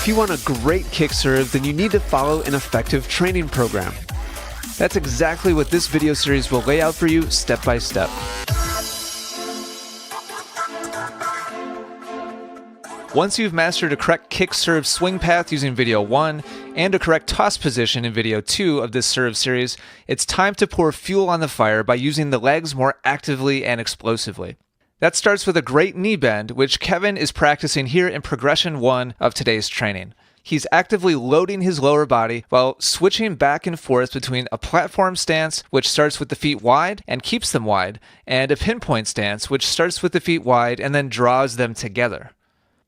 If you want a great kick serve, then you need to follow an effective training program. That's exactly what this video series will lay out for you step by step. Once you've mastered a correct kick serve swing path using video 1 and a correct toss position in video 2 of this serve series, it's time to pour fuel on the fire by using the legs more actively and explosively. That starts with a great knee bend, which Kevin is practicing here in progression 1 of today's training. He's actively loading his lower body while switching back and forth between a platform stance, which starts with the feet wide and keeps them wide, and a pinpoint stance, which starts with the feet wide and then draws them together.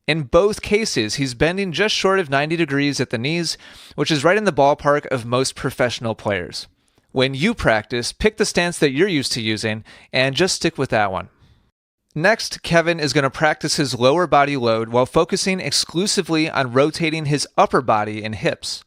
In both cases, he's bending just short of 90 degrees at the knees, which is right in the ballpark of most professional players. When you practice, pick the stance that you're used to using and just stick with that one. Next, Kevin is going to practice his lower body load while focusing exclusively on rotating his upper body and hips.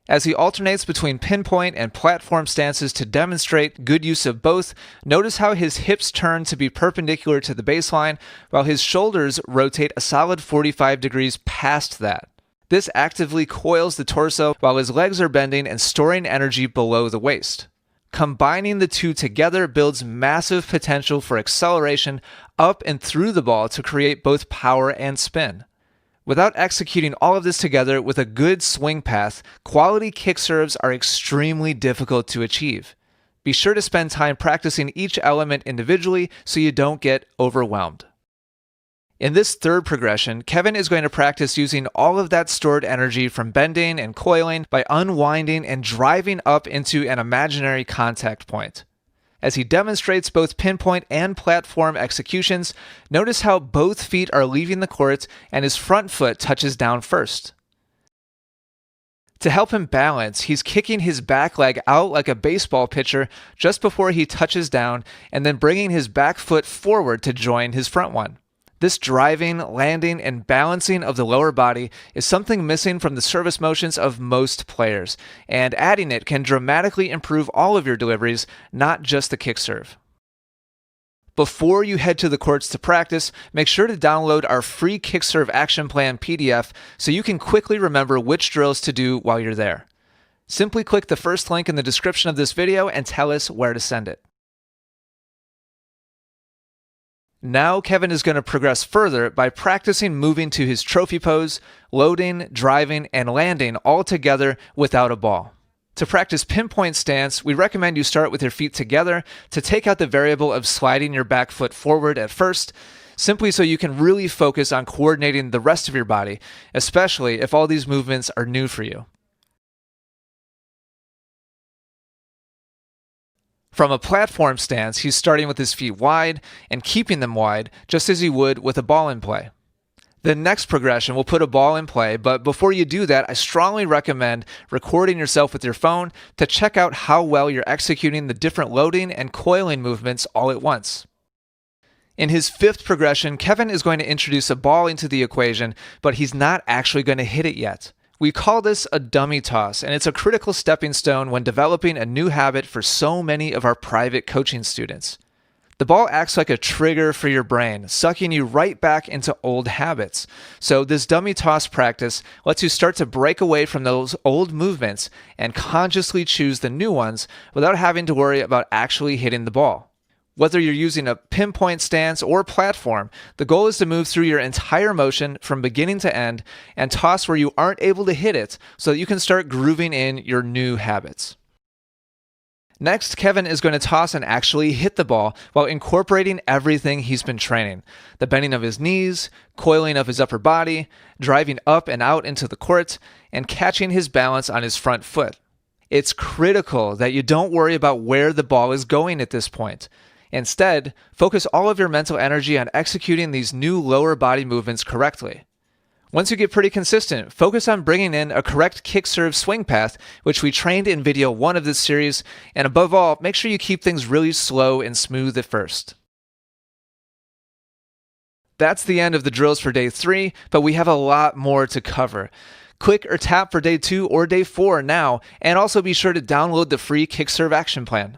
As he alternates between pinpoint and platform stances to demonstrate good use of both, notice how his hips turn to be perpendicular to the baseline, while his shoulders rotate a solid 45 degrees past that. This actively coils the torso while his legs are bending and storing energy below the waist. Combining the two together builds massive potential for acceleration up and through the ball to create both power and spin. Without executing all of this together with a good swing path, quality kick serves are extremely difficult to achieve. Be sure to spend time practicing each element individually so you don't get overwhelmed. In this third progression, Kevin is going to practice using all of that stored energy from bending and coiling by unwinding and driving up into an imaginary contact point. As he demonstrates both pinpoint and platform executions, notice how both feet are leaving the court and his front foot touches down first. To help him balance, he's kicking his back leg out like a baseball pitcher just before he touches down and then bringing his back foot forward to join his front one. This driving, landing, and balancing of the lower body is something missing from the service motions of most players, and adding it can dramatically improve all of your deliveries, not just the kick serve. Before you head to the courts to practice, make sure to download our free kick serve action plan PDF so you can quickly remember which drills to do while you're there. Simply click the first link in the description of this video and tell us where to send it. Now Kevin is going to progress further by practicing moving to his trophy pose, loading, driving, and landing all together without a ball. To practice pinpoint stance, we recommend you start with your feet together to take out the variable of sliding your back foot forward at first, simply so you can really focus on coordinating the rest of your body, especially if all these movements are new for you. From a platform stance, he's starting with his feet wide and keeping them wide, just as he would with a ball in play. The next progression will put a ball in play, but before you do that, I strongly recommend recording yourself with your phone to check out how well you're executing the different loading and coiling movements all at once. In his fifth progression, Kevin is going to introduce a ball into the equation, but he's not actually going to hit it yet. We call this a dummy toss, and it's a critical stepping stone when developing a new habit for so many of our private coaching students. The ball acts like a trigger for your brain, sucking you right back into old habits. So this dummy toss practice lets you start to break away from those old movements and consciously choose the new ones without having to worry about actually hitting the ball. Whether you're using a pinpoint stance or platform, the goal is to move through your entire motion from beginning to end and toss where you aren't able to hit it so that you can start grooving in your new habits. Next, Kevin is going to toss and actually hit the ball while incorporating everything he's been training. The bending of his knees, coiling of his upper body, driving up and out into the court, and catching his balance on his front foot. It's critical that you don't worry about where the ball is going at this point. Instead, focus all of your mental energy on executing these new lower body movements correctly. Once you get pretty consistent, focus on bringing in a correct kick serve swing path, which we trained in video 1 of this series, and above all, make sure you keep things really slow and smooth at first. That's the end of the drills for day 3, but we have a lot more to cover. Click or tap for day 2 or day 4 now, and also be sure to download the free kick serve action plan.